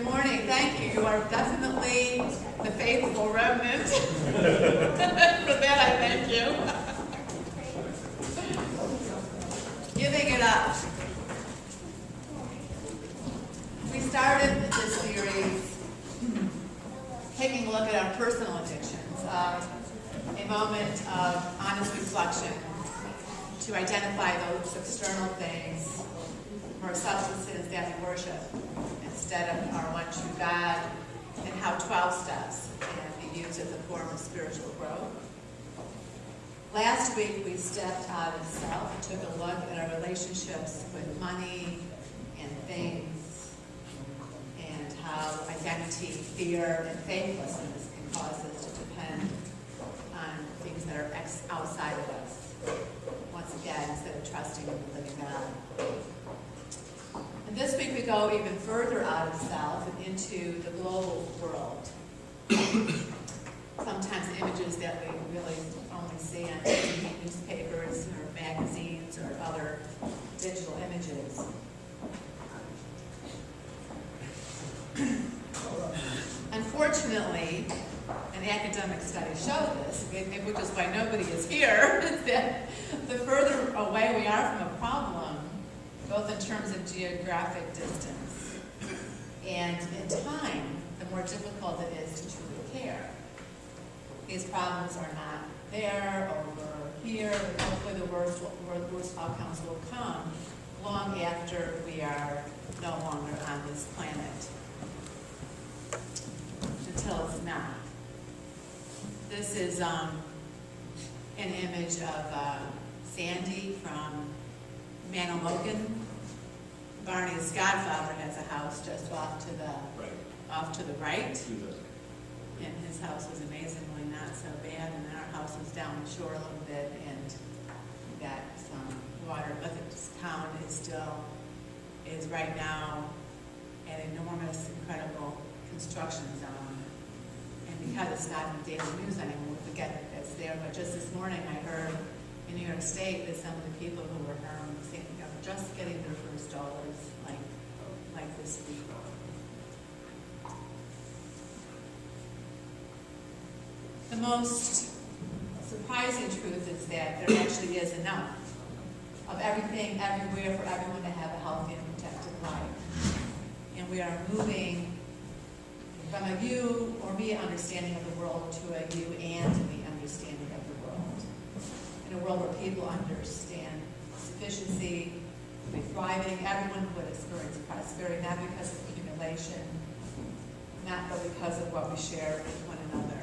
morning. Thank you. You are definitely the faithful remnant. For that, I thank you. Giving it up. We started this series taking a look at our personal addictions, a moment of honest reflection to identify those external things or substances that we worship instead of our one true God, and how 12 steps can be used as a form of spiritual growth. Last week we stepped out of self and took a look at our relationships with money and things, and how identity, fear, and faithlessness can cause us to depend on things that are outside of us. Once again, instead of trusting in the living God. And this week we go even further out of self and into the global world. Sometimes images that we really only see on TV, newspapers, or magazines, or other digital images. Unfortunately, an academic study showed this, which is why nobody is here, is that the further away we are from a problem, both in terms of geographic distance and in time, the more difficult it is to truly care. These problems are not there, over here, and hopefully the worst outcomes will come long after we are no longer on this planet. Until it's not. This is an image of Sandy from Manomogan. Barney's godfather has a house just off to the right. And his house was amazingly not so bad, and then our house was down the shore a little bit, and we got some water. But this town is right now an enormous, incredible construction zone. And because it's not in the daily news anymore, we forget that it's there. But just this morning I heard in New York State that some of the people who were just getting their first dollars like this week. The most surprising truth is that there actually is enough of everything, everywhere, for everyone to have a healthy and protected life. And we are moving from a you or me understanding of the world to a you and me understanding of the world. In a world where people understand sufficiency, be thriving, everyone would experience prosperity, not because of accumulation, not but because of what we share with one another.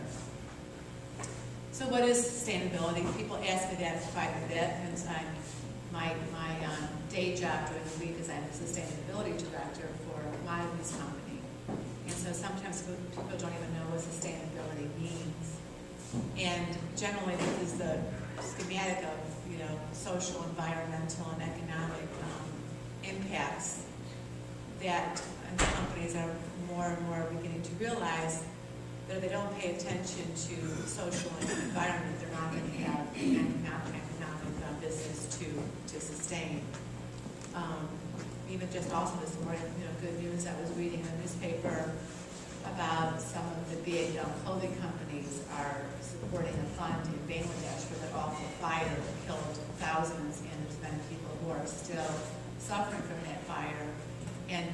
So what is sustainability? People ask me that quite a bit, and my day job during the week is I'm the sustainability director for a commodities company. And so sometimes people don't even know what sustainability means. And generally this is the schematic of social, environmental, and economic impacts that companies are more and more beginning to realize that if they don't pay attention to social and environment, they're not going to have an economic business to sustain. Even just also this morning, good news, I was reading in the newspaper about some of the big clothing companies are supporting a fund in Bangladesh for the awful fire that killed thousands, and there's many people who are still suffering from that fire. And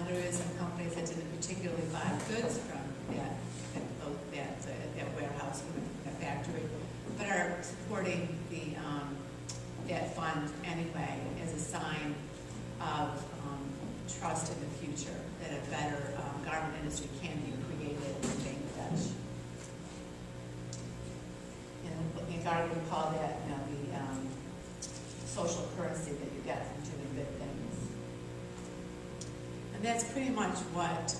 there is some companies that didn't particularly buy goods from that warehouse, from that factory, but are supporting that fund anyway as a sign of trust in the future, that a better garment industry can be created in Bangladesh. And in garment we call that the social currency that you get from doing good things. And that's pretty much what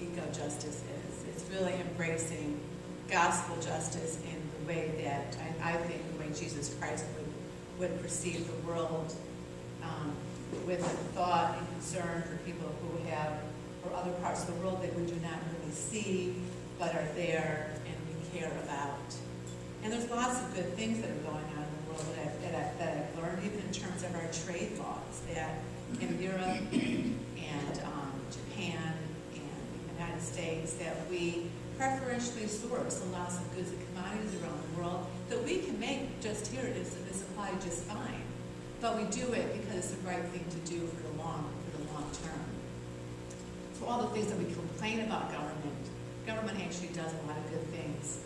eco-justice is. It's really embracing gospel justice in the way that I think the way Jesus Christ would perceive the world, with a thought and concern for people who have, or other parts of the world that we do not really see, but are there and we care about. And there's lots of good things that are going on in the world that I've learned, even in terms of our trade laws, that in Europe and Japan States, that we preferentially source lots of goods and commodities around the world that we can make just here is applied just fine. But we do it because it's the right thing to do for the long term. So all the things that we complain about government actually does a lot of good things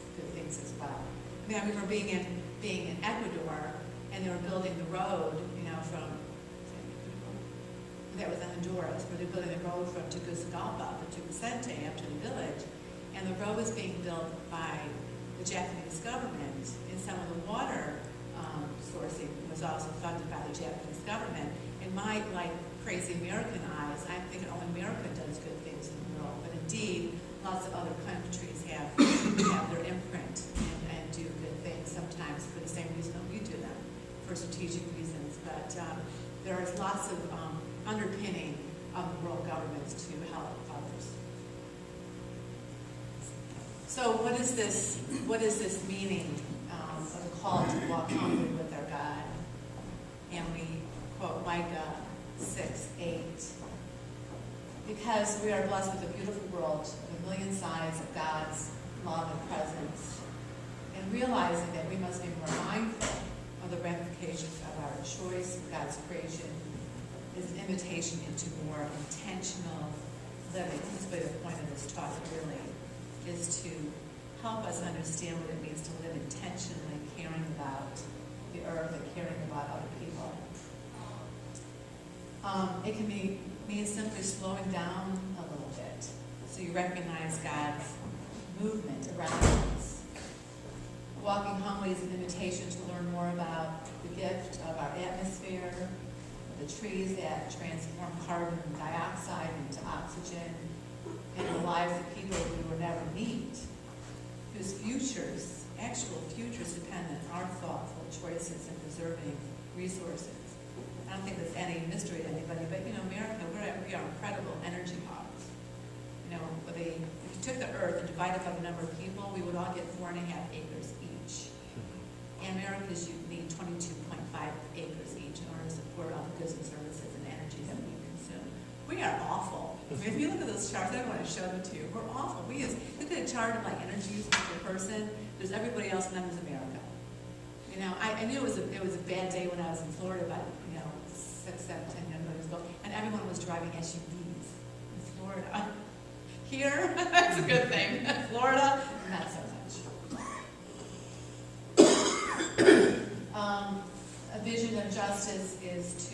as well. I mean, I remember being in Ecuador, and they were building the road, from, that was in Honduras, where they're building the road from Tegucigalpa to Vicente up to the village, and the road was being built by the Japanese government, and some of the water sourcing was also funded by the Japanese government. In my crazy American eyes, I'm thinking only America does good things in the world, but indeed, lots of other countries have their imprint and do good things, sometimes for the same reason that we do them, for strategic reasons. But there is lots of underpinning of world governments to help others. So what is this meaning of the call to walk humbly with our God? And we quote Micah 6:8. Because we are blessed with a beautiful world, with a million sides of God's love and presence, and realizing that we must be more mindful of the ramifications of our choice of God's creation is an invitation into more intentional living. This is the point of this talk really, is to help us understand what it means to live intentionally, caring about the earth and caring about other people. It can mean simply slowing down a little bit, so you recognize God's movement around us. Walking humbly is an invitation to learn more about the gift of our atmosphere, the trees that transform carbon dioxide into oxygen, and the lives of people we will never meet, whose actual futures depend on our thoughtful choices in preserving resources. I don't think there's any mystery to anybody, but America, we are incredible energy hogs. If you took the earth and divided by the number of people, we would all get 4.5 acres each. And Americans need 22.5 acres each in order to support all the goods and services and energy that we consume. We are awful. I mean, if you look at those charts, I don't want to show them to you. We're awful. Look at a chart of energy use per person. There's everybody else, and then there's America. I knew it was a bad day when I was in Florida, but 6, 7, 10 years ago, and everyone was driving SUVs in Florida. Here, that's a good thing. Florida, not so much. A vision of justice is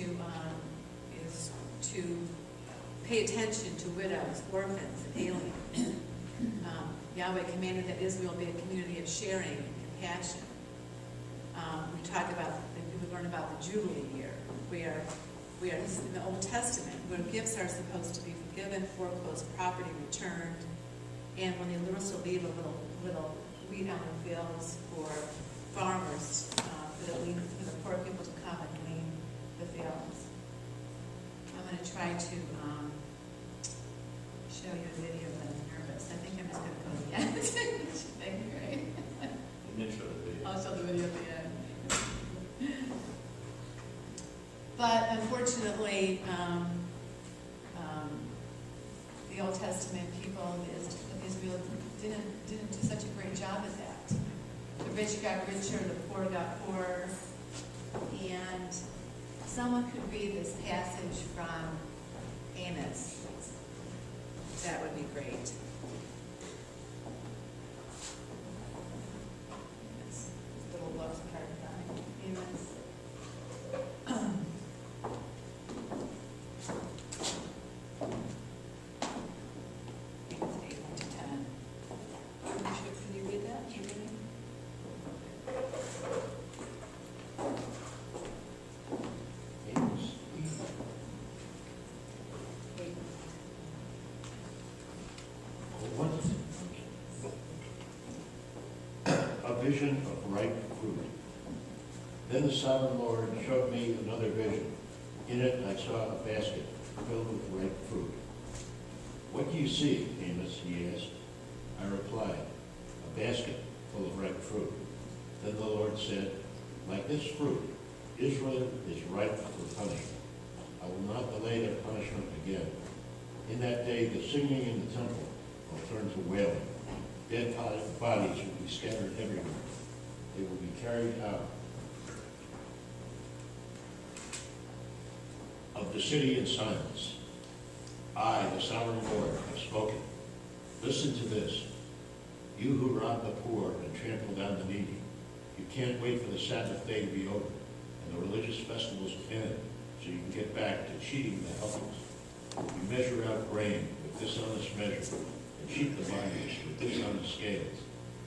to pay attention to widows, orphans, and aliens. Yahweh commanded that Israel be a community of sharing and compassion. We learn about the Jubilee year, where this is in the Old Testament, where gifts are supposed to be forgiven, foreclosed property returned, and when they also leave a little wheat on the fields for farmers, for the poor people to come and glean the fields. I'm going to try to show you a video, but I'm nervous. I think I'm just going to go to the end. Thank you, right? You show the video. I'll show the video at the end. But unfortunately, the Old Testament people of Israel didn't do such a great job at that. The rich got richer, the poor got poorer. And someone could read this passage from Amos. That would be great. This little book's part of Amos. Vision of ripe fruit. Then the sovereign Lord showed me another vision. In it I saw a basket filled with ripe fruit. What do you see, Amos? He asked. I replied, a basket full of ripe fruit. Then the Lord said, like this fruit, Israel is ripe for punishment. I will not delay their punishment again. In that day the singing in the temple will turn to wailing. Dead bodies will be scattered everywhere. They will be carried out of the city in silence. I, the sovereign Lord, have spoken. Listen to this. You who rob the poor and trample down the needy, you can't wait for the Sabbath day to be over and the religious festivals to end so you can get back to cheating the helpless. You measure out grain with dishonest measure and cheat the buyers with dishonest scales,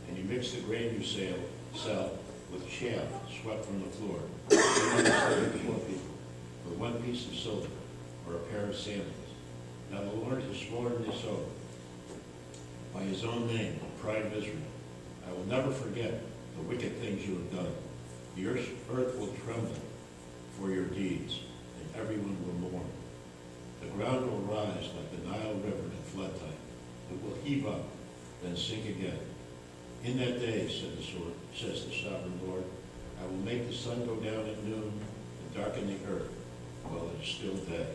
and you mix the grain you sell with chaff swept from the floor. You understand poor people for one piece of silver or a pair of sandals. Now the Lord has sworn this oath by his own name, the pride of Israel. I will never forget the wicked things you have done. The earth will tremble for your deeds, and everyone will mourn. The ground will rise like the Nile River at flood time. It will heave up, then sink again. In that day, says the sovereign Lord, I will make the sun go down at noon and darken the earth while it is still day.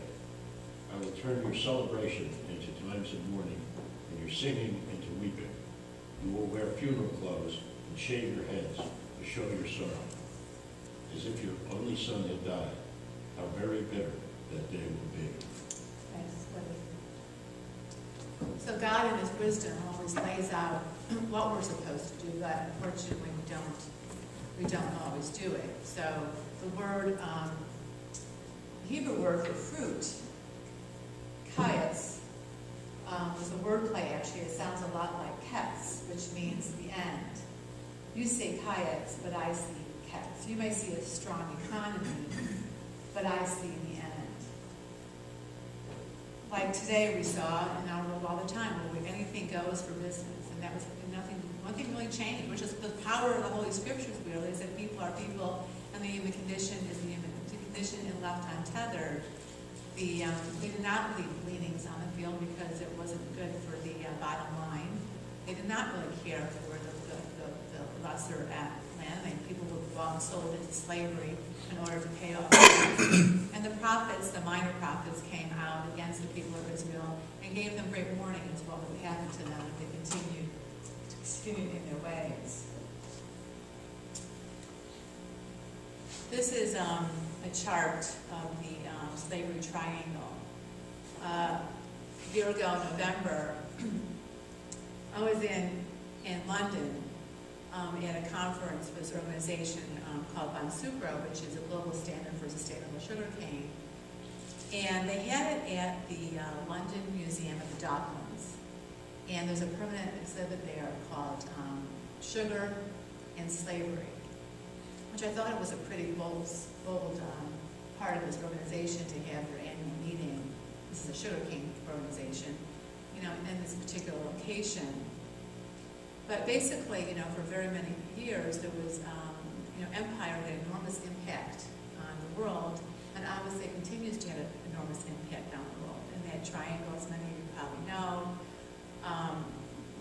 I will turn your celebration into times of mourning and your singing into weeping. You will wear funeral clothes and shave your heads to show your sorrow, as if your only son had died. How very bitter that day will be. So God in his wisdom always lays out what we're supposed to do, but unfortunately we don't always do it. So the word, Hebrew word for fruit, kayetz, was a word play actually. It sounds a lot like ketz, which means the end. You say kayetz, but I see ketz. You may see a strong economy, but I see the end. Like today we saw in our world all the time, where anything goes for business, and that was nothing really changed, which is the power of the Holy Scriptures really, is that people are people, and the human condition is the human condition, and left untethered. They did not leave gleanings on the field because it wasn't good for the bottom line. They did not really care for the lesser land. People were bought and sold into slavery in order to pay off. And the prophets, the minor prophets, came out against the people of Israel and gave them great warning as to what would happen to them if they continued in their ways. This is a chart of the slavery triangle. A year ago, November, I was in London at a conference with this organization called Sucro, which is a global standard for sustainable sugarcane. And they had it at the London Museum of the Docklands. And there's a permanent exhibit there called Sugar and Slavery, which I thought it was a pretty bold part of this organization to have their annual meeting. This is a sugarcane organization, in this particular location. But basically, for very many years, there was, empire had enormous impact on the world, and obviously continues to have an enormous impact on the world. And that triangle, as many of you probably know,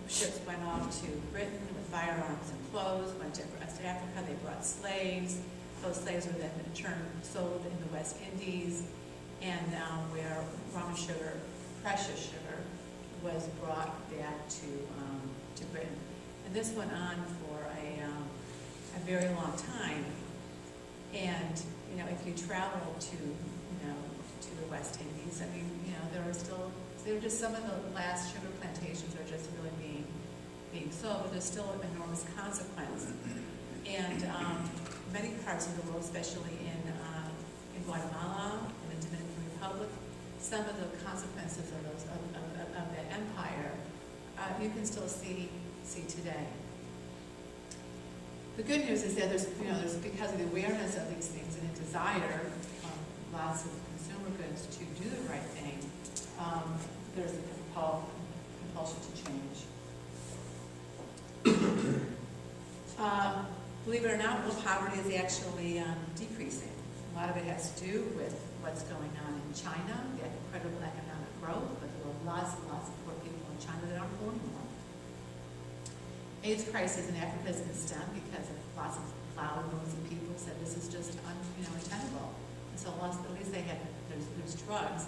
ships went off to Britain with firearms and clothes, went to West Africa, they brought slaves. Those slaves were then in turn sold in the West Indies, and where raw sugar, precious sugar, was brought back to Britain. And this went on for a very long time. And if you travel to the West Indies, there are just some of the last sugar plantations are just really being sold, but there's still an enormous consequence. And many parts of the world, especially in Guatemala and the Dominican Republic, some of the consequences of that empire you can still see today. The good news is that there's because of the awareness of these things and a desire lots of consumer goods to do the right thing, there's a compulsion to change. Believe it or not, world poverty is actually decreasing. A lot of it has to do with what's going on in China, the incredible economic growth, but there are lots and lots of poor people in China that aren't poor anymore. AIDS crisis in Africa has been stemmed because of lots of loud, noisy people said this is just untenable. And so at least there's drugs,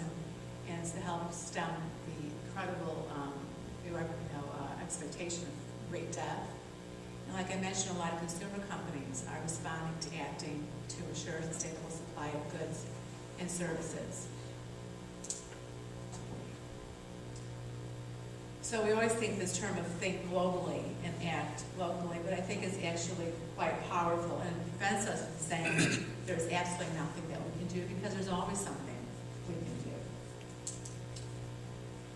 and it's to help stem the incredible expectation of great death. And like I mentioned, a lot of consumer companies are responding to acting to ensure a sustainable supply of goods and services. So we always think this term of think globally and act locally, but I think it's actually quite powerful and prevents us from saying there's absolutely nothing that we can do, because there's always something we can do.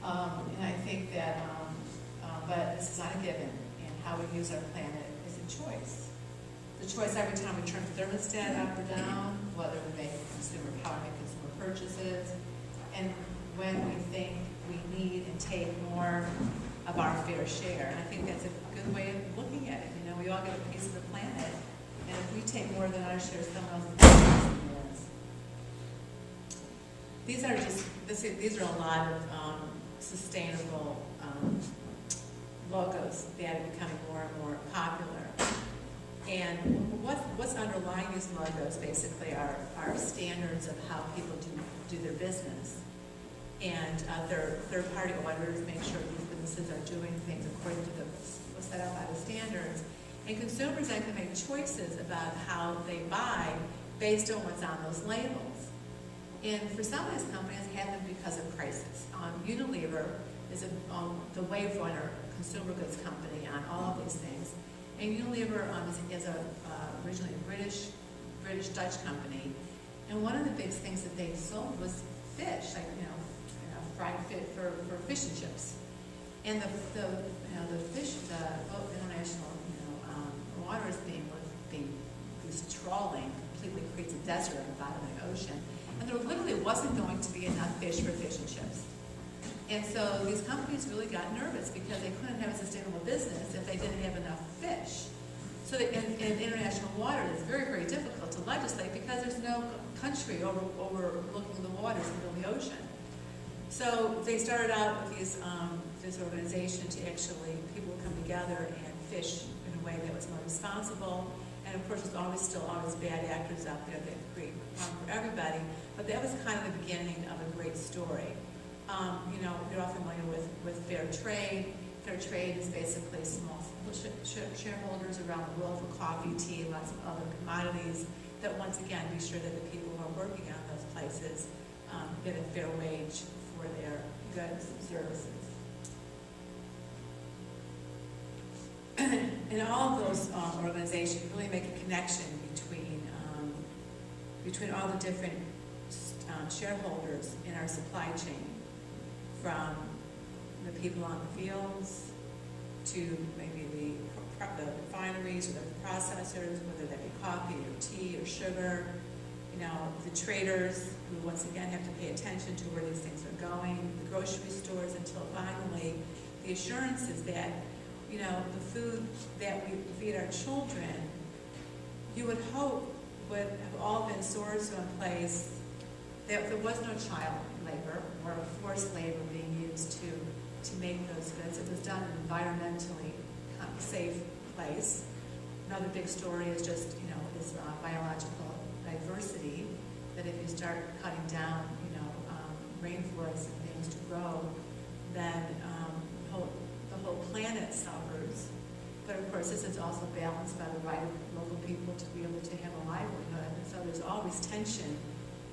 And I think that, but this is not a given, and how we use our planet is a choice. The choice every time we turn the thermostat up or down, whether we make consumer purchases, and when we think we need and take more of our fair share. And I think that's a good way of looking at it. You know, we all get a piece of the planet, and if we take more than our share, someone else is. These are a lot of sustainable logos that are becoming more and more popular. And what's underlying these logos basically are standards of how people do their business. And third-party auditors make sure these businesses are doing things according to what's set out by the standards. And consumers then can make choices about how they buy based on what's on those labels. And for some of these companies, it happens because of crisis. Unilever is the wave runner consumer goods company on all of these things. And Unilever is originally a British-Dutch company. And one of the big things that they sold was fish, like, fried fish for fish and chips. And the international waters being trawling completely creates a desert on the bottom of the ocean. And there literally wasn't going to be enough fish for fish and chips. And so these companies really got nervous because they couldn't have a sustainable business if they didn't have enough fish. So that in international water, it's very, very difficult to legislate because there's no country overlooking the waters in the ocean. So they started out with this organization to actually, people would come together and fish in a way that was more responsible. And of course, there's still always bad actors out there that create harm for everybody. But that was kind of the beginning of a great story. You're all familiar with fair trade. Fair trade is basically small shareholders around the world for coffee, tea, lots of other commodities that once again be sure that the people who are working on those places get a fair wage for their goods and services. And all of those organizations really make a connection between all the different shareholders in our supply chain, from the people on the fields to maybe the refineries or the processors, whether that be coffee or tea or sugar. The traders who once again have to pay attention to where these things are going, the grocery stores, until finally the assurances that, the food that we feed our children, you would hope would have all been sourced in a place that there was no child labor or forced labor being used to make those goods. It was done in an environmentally safe place. Another big story is just, is biological diversity, that if you start cutting down, rainforests and things to grow, then the whole planet suffers. But of course, this is also balanced by the right of local people to be able to have a livelihood. And so there's always tension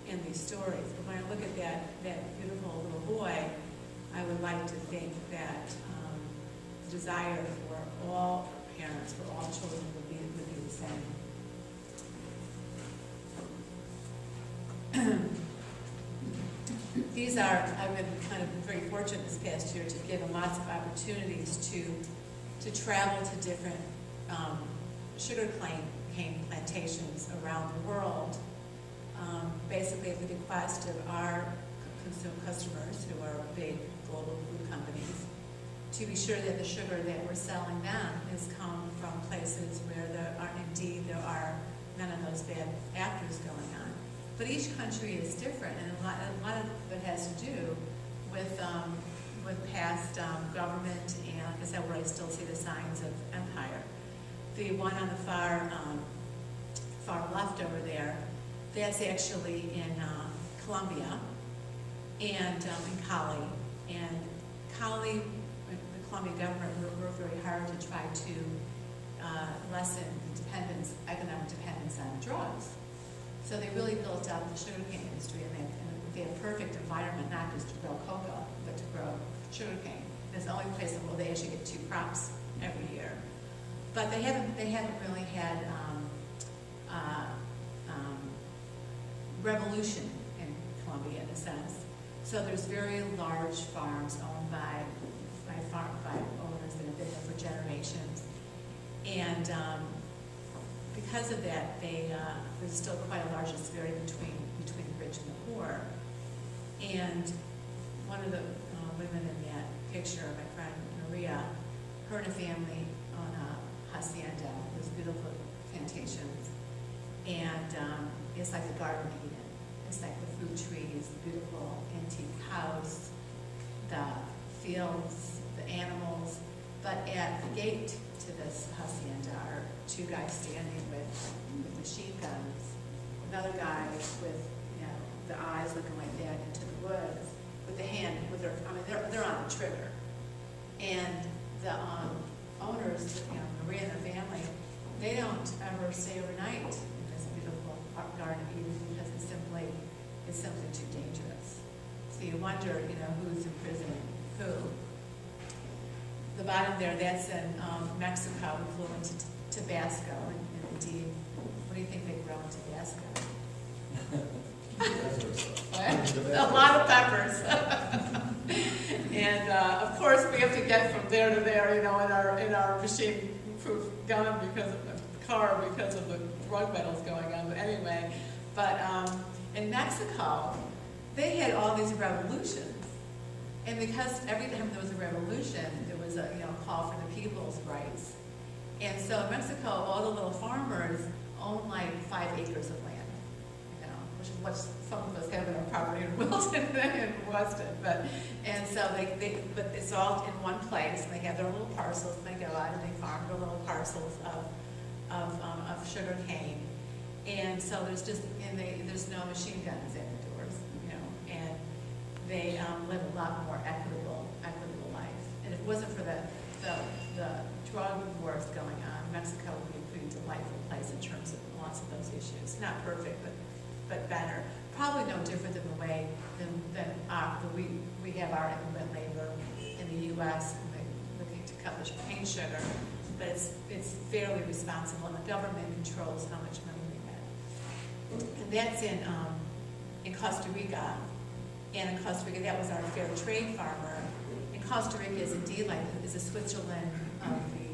in these stories. But when I look at that beautiful little boy, I would like to think that the desire for all parents, for all children, would be the same. I've been kind of very fortunate this past year to give them lots of opportunities to travel to different sugar cane plantations around the world, basically at the bequest of our customers, who are big global food companies, to be sure that the sugar that we're selling them has come from places where there are none of those bad actors going on. But each country is different, and a lot of it has to do with past government, and like I said, where I still see the signs of empire. The one on the far left over there, that's actually in Colombia, and in Cali. And Cali, the Columbia government worked very hard to try to lessen the economic dependence on drugs. So they really built up the sugarcane industry, and they had a perfect environment, not just to grow cocoa, but to grow sugarcane. It's the only place in the world they actually get 2 crops every year. But they haven't really had revolution in Columbia in a sense. So there's very large farms owned by owners that have been there for generations, and because of that, there's still quite a large disparity between the rich and the poor. And one of the women in that picture, my friend Maria, her and a family own a hacienda. There's beautiful plantations, and it's like the Garden of Eden. It's like the fruit trees, the beautiful antique house, the fields, the animals. But at the gate to this hacienda are 2 guys standing with machine guns, another guy with the eyes looking like that into the woods, with the hand, they're on the trigger. And the owners, Maria and her family, they don't ever stay overnight in this beautiful Garden of Eden because it's simply too dangerous. So you wonder, who's imprisoning who. The bottom there, that's in Mexico. We flew into Tabasco, and indeed, what do you think they grow in Tabasco? A lot of peppers. And of course, we have to get from there to there, in our machine-proof gun because of the drug battles going on. But anyway, in Mexico, they had all these revolutions. And because every time there was a revolution, there was a call for the people's rights. And so in Mexico, all the little farmers own like 5 acres of land, which is what some of us have in our property in Wilton and Weston. But it's all in one place, and they have their little parcels, and they go out and they farm their little parcels of sugar cane. And so there's no machine guns at the doors, and they live a lot more equitable life. And if it wasn't for the drug wars going on, Mexico would be a pretty delightful place in terms of lots of those issues. Not perfect, but better. Probably no different than the way we have our immigrant labor in the U.S. looking to cut the cane sugar, but it's fairly responsible, and the government controls how much money we get. And that's in Costa Rica. And in Costa Rica, that was our fair trade farmer. And Costa Rica is indeed is a Switzerland of the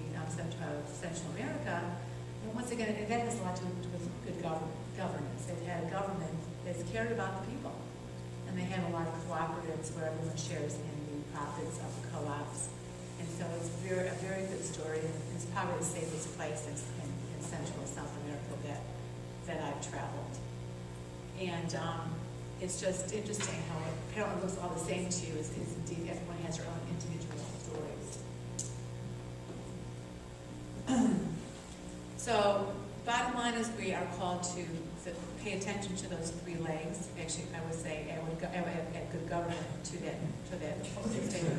Central America. And once again, that has a lot to do with good governance. They've had a government that's cared about the people. And they have a lot of cooperatives where everyone shares in the profits of the co-ops. And so it's a very good story. And it's probably the safest place in Central and South America that I've traveled. And it's just interesting how it apparently looks all the same to you, is indeed everyone has their own individual stories. So, bottom line is we are called to pay attention to those 3 legs. Actually, I would say I would add good government to that statement.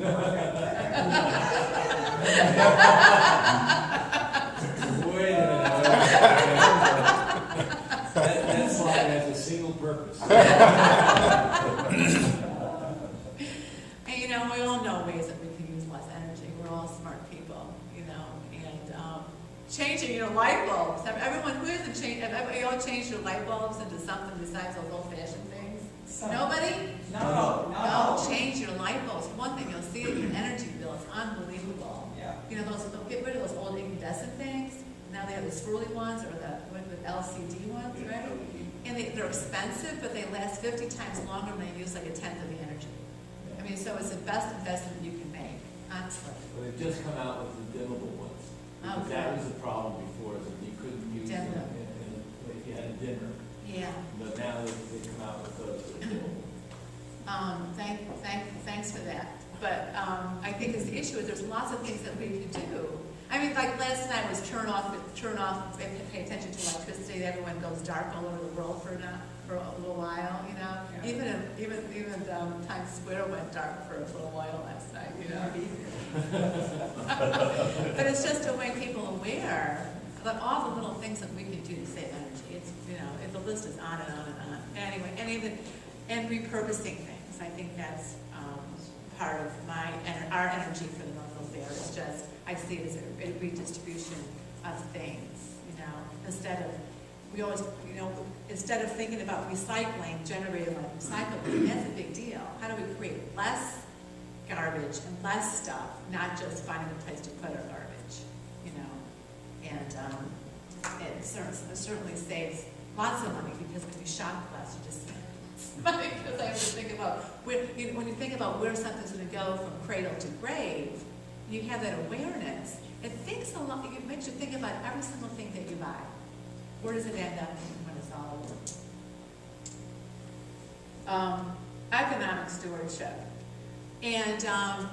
Wait a minute. That slide has a single purpose. And we all know ways that we can use less energy. We're all smart people, and changing light bulbs. Everyone who hasn't changed, have you all changed your light bulbs into something besides those old-fashioned things? Nobody? No. Change your light bulbs. One thing you'll see that your energy bill is unbelievable. Yeah. Get rid of those old incandescent things. Now they have the swirly ones or the LCD ones, right? And they're expensive, but they last 50 times longer when they use like 1/10 of the energy. So it's the best investment you can make, honestly. Well, they've just come out with the dimmable ones. Because that was the problem before, that you couldn't use them if you had a dimmer. Yeah. But now they've come out with those that are dimmable. Thanks for that. But I think the issue is there's lots of things that we could do. Like last night was turn off, and pay attention to electricity. Everyone goes dark all over the world for for a little while, you know? Yeah. Even Times Square went dark for a little while last night, you know? But it's just to make people aware of all the little things that we can do to save energy. It's, you know, the list is on and on and on. Anyway, and repurposing things. I think that's part of our energy for the Norfield Fair. It's just, I see it as a redistribution of things, you know, instead of thinking about recycling, generating like recycling, that's a big deal. How do we create less garbage and less stuff, not just finding a place to put our garbage, you know? And it certainly saves lots of money because when you shop less, you just money, because I have to think about when you think about where something's going to go from cradle to grave, you have that awareness. It thinks a lot. It makes you think about every single thing that you buy. Where does it end up when it's all over? Economic stewardship, and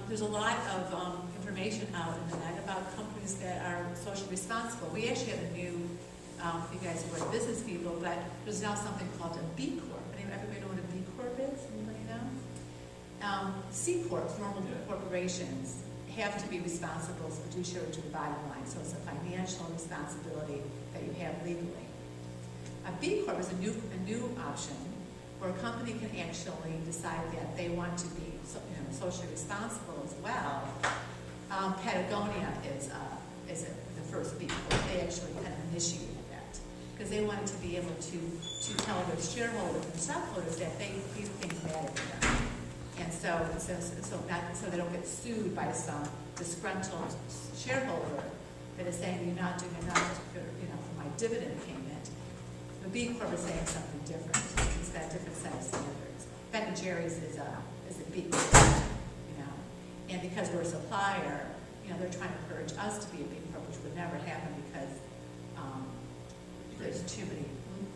there's a lot of information out in the net about companies that are socially responsible. We actually have a new, you guys who are business people, but there's now something called a B Corp. Everybody know what a B Corp is? Anybody know? C Corps, normal corporations, have to be responsible as fiduciary to the bottom line. So it's a financial responsibility that you have legally. A B Corp is a new option where a company can actually decide that they want to be socially responsible as well. Patagonia is the first B Corp. They actually kind of initiated that because they wanted to be able to tell their shareholders and stockholders that these things matter to them. And so they don't get sued by some disgruntled shareholder that is saying you're not doing enough for my dividend payment. The B Corp is saying something different. It's got a different set of standards. Ben and Jerry's is a B Corp, and because we're a supplier, they're trying to encourage us to be a B Corp, which would never happen because there's too many.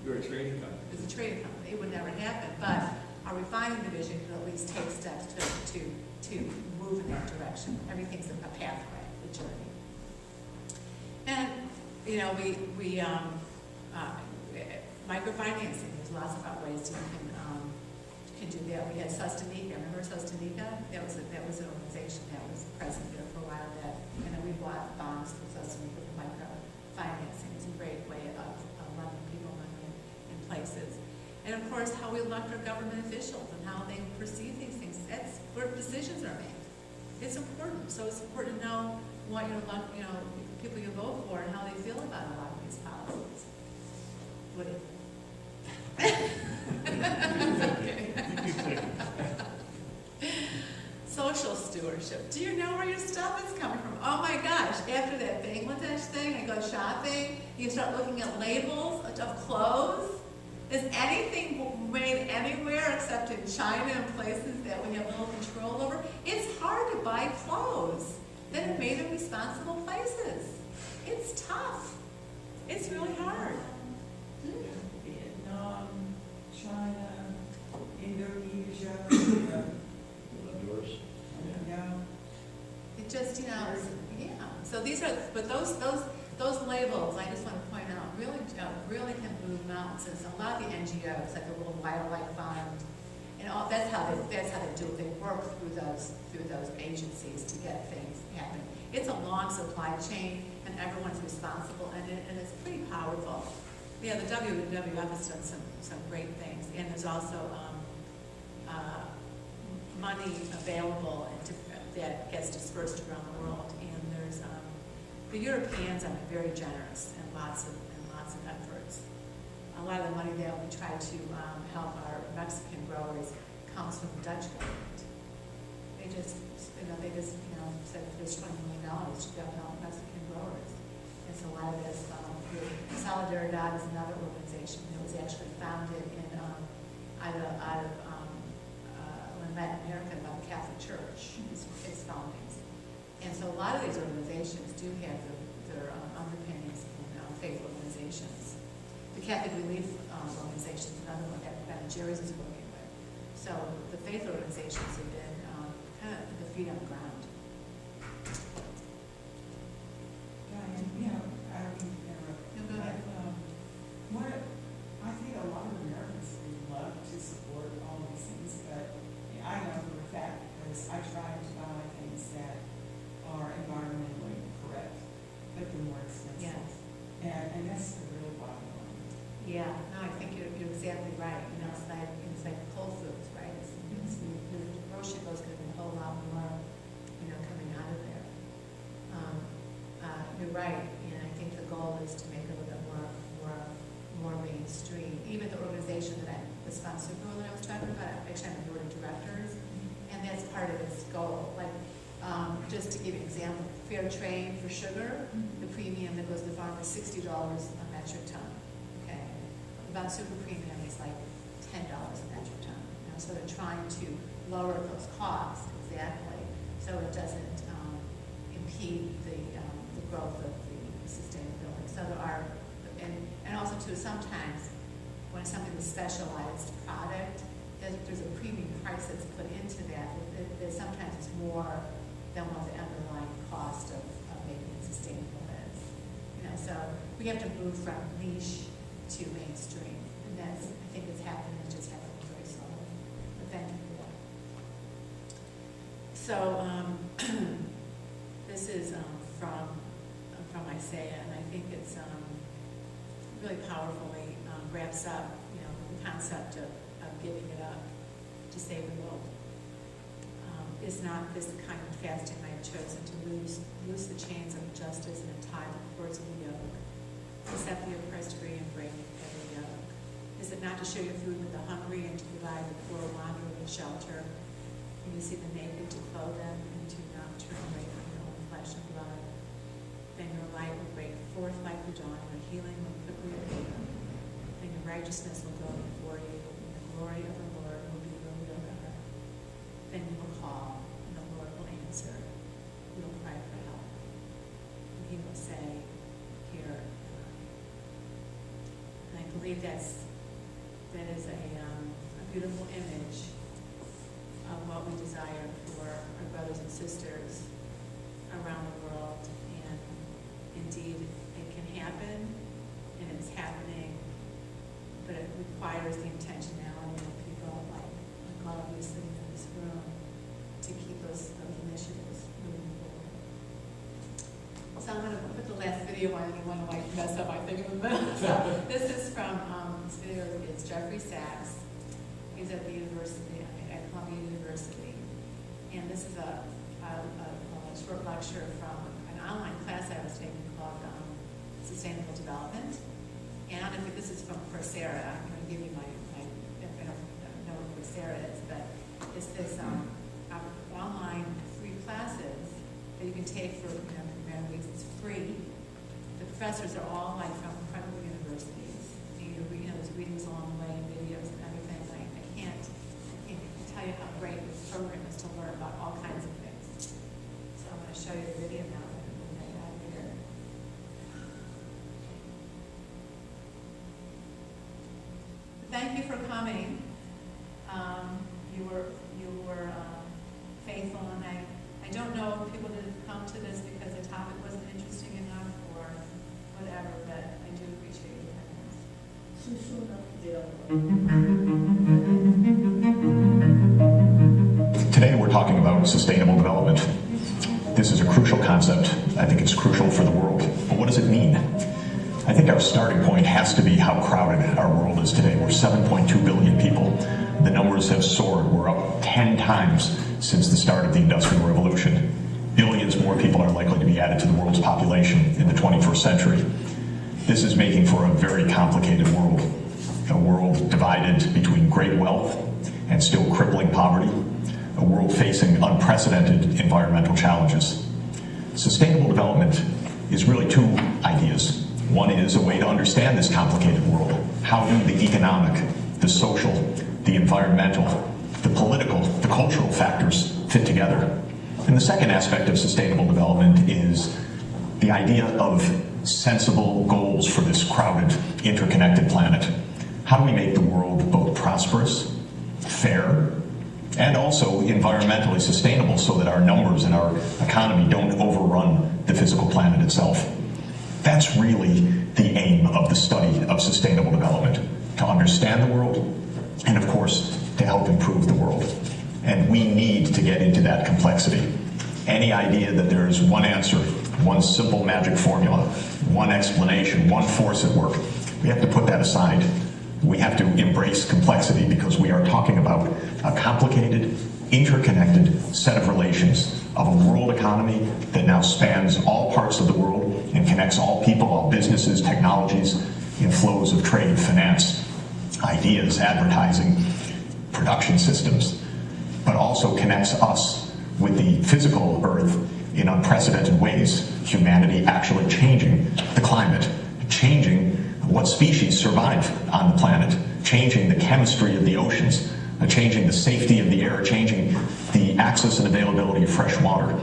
You're a trading company. It's a trading company. It would never happen, but our refining division could at least take steps to move in that direction. Everything's a pathway, a journey. And we microfinancing. There's lots of ways you can do that. We had Sustanica. Remember Sustanica? That was an organization that was present there for a while. And then we bought bonds for Sustanica for microfinancing. It's a great way of lending people money in places. And of course, how we elect our government officials and how they perceive these things. That's where decisions are made. It's important. So it's important to know what people you vote for and how they feel about a lot of these policies. What do you? Social stewardship. Do you know where your stuff is coming from? Oh my gosh, after that Bangladesh thing, I go shopping, you start looking at labels of clothes. Is anything made anywhere except in China and places that we have little control over? It's hard to buy clothes that are made in responsible places. It's tough. It's really hard. Vietnam, China, Indonesia. Honduras. Yeah. It just, yeah. So these are, but those labels, I just want to point out, really can move mountains. And so a lot of the NGOs, like the World Wildlife Fund, and all, that's how they do it. They work through those agencies to get things happening. It's a long supply chain, and everyone's responsible, and it's pretty powerful. Yeah, the WWF has done some great things, and there's also money available that gets dispersed around the world. And there's the Europeans are very generous and lots of efforts. A lot of the money that we try to help our Mexican growers comes from the Dutch government. They just said there's $20 million to help Mexican growers. And so a lot of this, Solidaridad is another organization that was actually founded out of Latin America by the Catholic Church, its foundings. And so a lot of these organizations do have their underpinnings in faith organizations. The Catholic Relief Organization is another one that Ben and Jerry's is working with. So the faith organizations have been kind of the feet on the ground. Diane, I don't mean to interrupt. No, go ahead. But, I think a lot of Americans think is I try to buy things that are environmentally correct, but they're more expensive. Yes. And that's the real bottom line. Yeah, no, I think you're exactly right. You know, it's like Whole Foods, right? The grocery goes going to be a whole lot more, you know, coming out of there. You're right, and I think the goal is to make it a little bit more mainstream. Even the organization the sponsor role that I was talking about, actually I'm the board of directors, and that's part of its goal. Like, just to give you an example, fair trade for sugar, the premium that goes to the farmer is $60 a metric ton. Okay, about super premium is like $10 a metric ton. You know, so they're trying to lower those costs exactly, so it doesn't impede the growth of the sustainability. So there are, and also too, sometimes when something is specialized product, there's a premium price that's put into that. That sometimes it's more than what the underlying cost of making it sustainable is. You know, so we have to move from niche to mainstream, and that's, I think it's happening. It's just happening very slowly. But thank you for that. So this is from Isaiah, and I think it's really powerfully wraps up, you know, the concept of giving it up to save the world. Is not this the kind of fasting I have chosen to loose the chains of justice and untie the cords of the yoke, to set the oppressed free and break every yoke? Is it not to share your food with the hungry and to provide the poor wandering with shelter? And you see the naked to clothe them and to not turn away from your own flesh and blood? Then your light will break forth like the dawn, your healing will quickly appear. Then your righteousness will go before you, and the glory of the Lord will be your wheelbarrow. Then you will call, and the Lord will answer. You will cry for help, and He will say, "Here am I." And I believe that is a beautiful image of what we desire for our brothers and sisters around the world. And indeed, it can happen, and it's happening, but it requires the intentionality of people like all of you sitting in this room to keep those initiatives moving forward. So I'm going to put the last video on. I didn't want to like mess up my thing in the middle. So this is from this video. It's Jeffrey Sachs. He's at the university, at Columbia University, and this is a short lecture from an online class I was taking called Sustainable Development. And I don't think this is from Coursera. I'm going to give you I don't know what Coursera is, but it's this online free classes that you can take for many weeks. It's free. The professors are all like from incredible universities. There's readings along the way and videos and everything. I can't tell you how great this program is to learn about all kinds of things. So I'm going to show you the video now. Thank you for coming. You were faithful, and I don't know if people didn't come to this because the topic wasn't interesting enough or whatever, but I do appreciate your attendance. Today we're talking about sustainable development. This is a crucial concept. I think it's crucial for the world. But what does it mean? I think our starting point has to be how crowded our world is today. We're 7.2 billion people. The numbers have soared. We're up 10 times since the start of the Industrial Revolution. Billions more people are likely to be added to the world's population in the 21st century. This is making for a very complicated world. A world divided between great wealth and still crippling poverty. A world facing unprecedented environmental challenges. Sustainable development is really two ideas. One is a way to understand this complicated world. How do the economic, the social, the environmental, the political, the cultural factors fit together? And the second aspect of sustainable development is the idea of sensible goals for this crowded, interconnected planet. How do we make the world both prosperous, fair, and also environmentally sustainable so that our numbers and our economy don't overrun the physical planet itself? That's really the aim of the study of sustainable development, to understand the world and, of course, to help improve the world. and we need to get into that complexity. Any idea that there is one answer, one simple magic formula, one explanation, one force at work, we have to put that aside. We have to embrace complexity because we are talking about a complicated, interconnected set of relations of a world economy that now spans all parts of the world and connects all people, all businesses, technologies, in flows of trade, finance, ideas, advertising, production systems, but also connects us with the physical earth in unprecedented ways. Humanity actually changing the climate, changing what species survive on the planet, changing the chemistry of the oceans, changing the safety of the air, changing the access and availability of fresh water.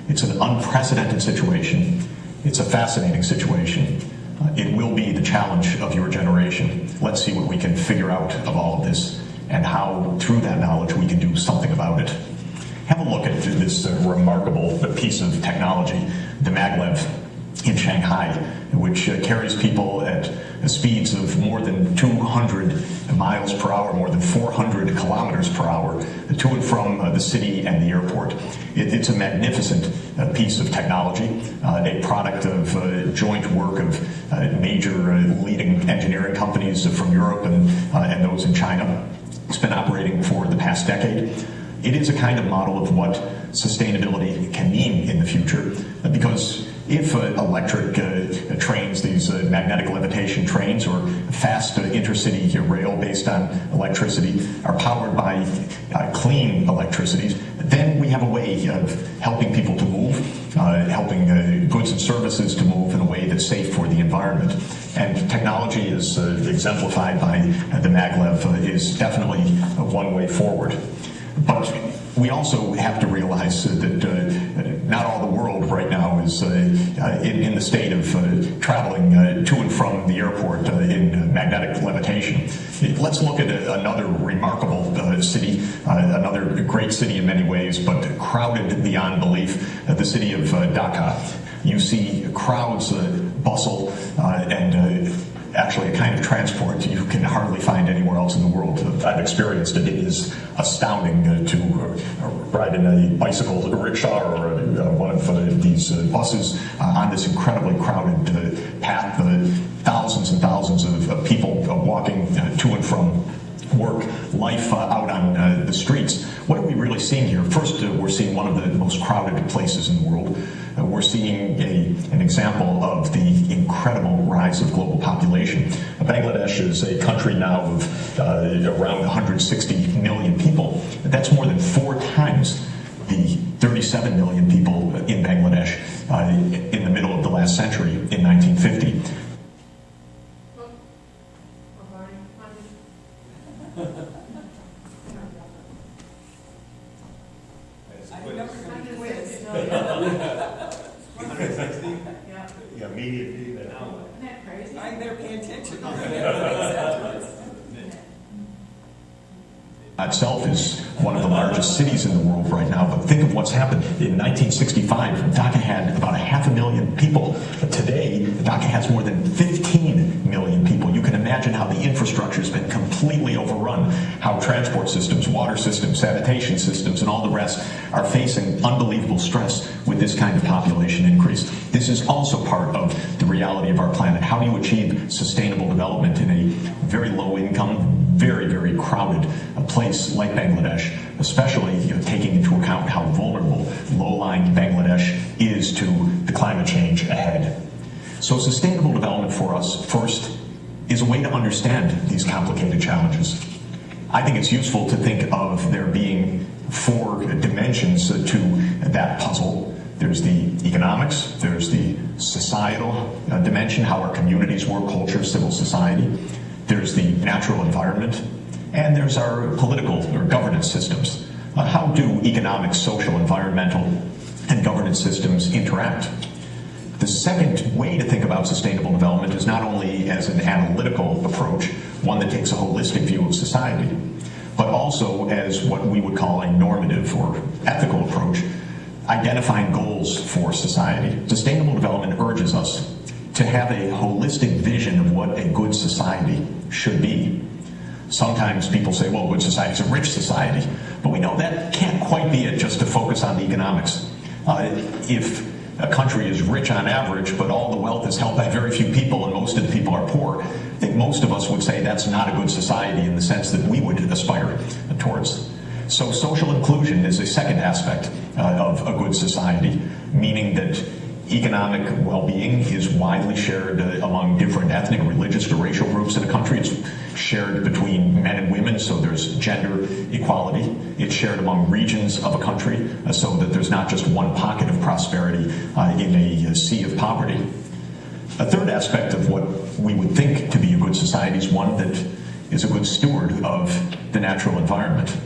It's an unprecedented situation. It's a fascinating situation. It will be the challenge of your generation. Let's see what we can figure out of all of this and how, through that knowledge, we can do something about it. Have a look at this remarkable piece of technology, the maglev in Shanghai, which carries people at speeds of more than 200 miles per hour, more than 400 kilometers per hour, to and from the city and the airport. It's a magnificent piece of technology, a product of joint work of major leading engineering companies from Europe and those in China. It's been operating for the past decade. It is a kind of model of what sustainability can mean in the future, because if electric trains, these magnetic levitation trains, or fast intercity rail based on electricity are powered by clean electricity, then we have a way of helping people to move, helping goods and services to move in a way that's safe for the environment. And technology is exemplified by the maglev is definitely one way forward. But we also have to realize that not all the world right now is in the state of traveling to and from the airport in magnetic levitation. Let's look at another remarkable city, another great city in many ways, but crowded beyond belief, the city of Dhaka. You see crowds bustle and actually a kind of transport you can hardly find anywhere else in the world. I've experienced it. It is astounding to ride in a bicycle rickshaw or one of these buses on this incredibly crowded path. Thousands and thousands of people walking to and from work, life out on the streets. What are we really seeing here? First, we're seeing one of the most crowded places in the world. We're seeing an example of the incredible rise of global population. Bangladesh is a country now of around 160 million people. That's more than 4 times the 37 million people in Bangladesh in the middle of the last century in 1950. Yeah, immediate feedback. Isn't that crazy? I'm there paying attention. Itself is one of the largest cities in the world right now, but think of what's happened. In 1965, Dhaka had about 500,000 people. Today, Dhaka has more than 15 million people. You can imagine how the infrastructure has been completely overrun, how transport systems, water systems, sanitation systems, and all the rest are facing unbelievable stress with this kind of population increase. This is also part of the reality of our planet. How do you achieve sustainable development in a very low income, very, very crowded place like Bangladesh, especially taking into account how vulnerable low-lying Bangladesh is to the climate change ahead. So sustainable development for us, first, is a way to understand these complicated challenges. I think it's useful to think of there being 4 dimensions to that puzzle. There's the economics, there's the societal dimension, how our communities work, culture, civil society. There's the natural environment, and there's our political or governance systems. How do economic, social, environmental, and governance systems interact? The second way to think about sustainable development is not only as an analytical approach, one that takes a holistic view of society, but also as what we would call a normative or ethical approach, identifying goals for society. Sustainable development urges us to have a holistic vision of what a good society should be. Sometimes people say, well, good society is a rich society. But we know that can't quite be it just to focus on the economics. If a country is rich on average, but all the wealth is held by very few people and most of the people are poor, I think most of us would say that's not a good society in the sense that we would aspire towards. So social inclusion is a second aspect of a good society, meaning that economic well-being is widely shared among different ethnic, religious, or racial groups in a country. It's shared between men and women, so there's gender equality. It's shared among regions of a country, so that there's not just one pocket of prosperity in a sea of poverty. A third aspect of what we would think to be a good society is one that is a good steward of the natural environment.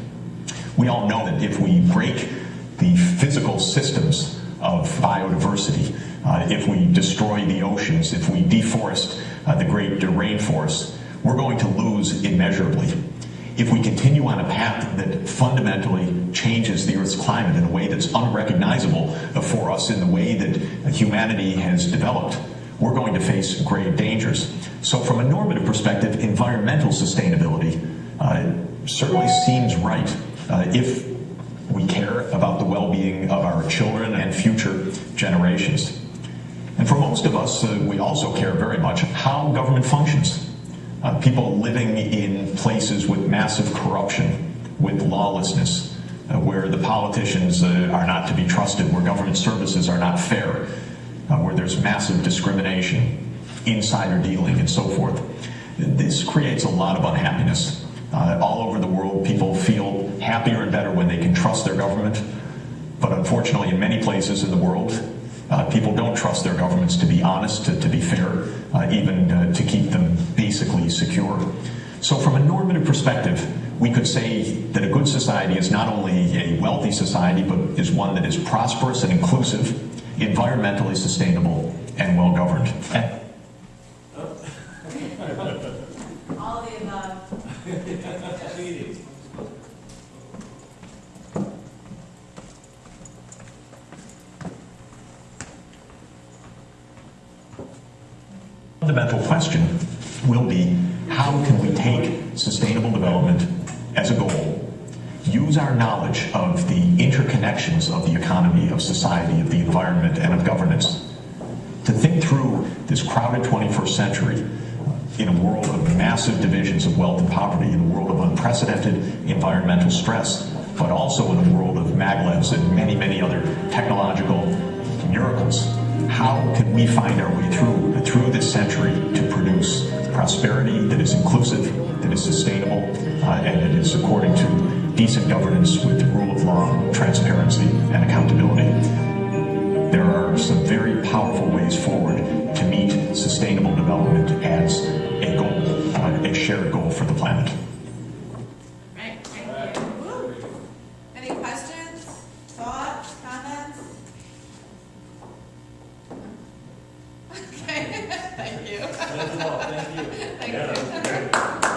We all know that if we break the physical systems of biodiversity, if we destroy the oceans, if we deforest the great rainforests, we're going to lose immeasurably. If we continue on a path that fundamentally changes the Earth's climate in a way that's unrecognizable for us in the way that humanity has developed, we're going to face grave dangers. So from a normative perspective, environmental sustainability certainly seems right if we care about the well-being of our children and future generations. And for most of us, we also care very much how government functions. People living in places with massive corruption, with lawlessness, where the politicians are not to be trusted, where government services are not fair, where there's massive discrimination, insider dealing, and so forth. This creates a lot of unhappiness. All over the world, people feel happier and better when they can trust their government. But unfortunately, in many places in the world, people don't trust their governments to be honest, to be fair, even to keep them basically secure. So from a normative perspective, we could say that a good society is not only a wealthy society, but is one that is prosperous and inclusive, environmentally sustainable, and well-governed. All of the above. Fundamental question will be, how can we take sustainable development as a goal, use our knowledge of the interconnections of the economy, of society, of the environment, and of governance to think through this crowded 21st century in a world of massive divisions of wealth and poverty, in a world of unprecedented environmental stress, but also in a world of maglevs and many, many other technological miracles. How can we find our way through this century to produce prosperity that is inclusive, that is sustainable, and that is according to decent governance with the rule of law, transparency, and accountability? There are some very powerful ways forward to meet sustainable development as a goal, a shared goal for the planet. Right, thank you. Woo. Any questions, thoughts, comments? Okay, thank you. That's all, thank you. Thank you.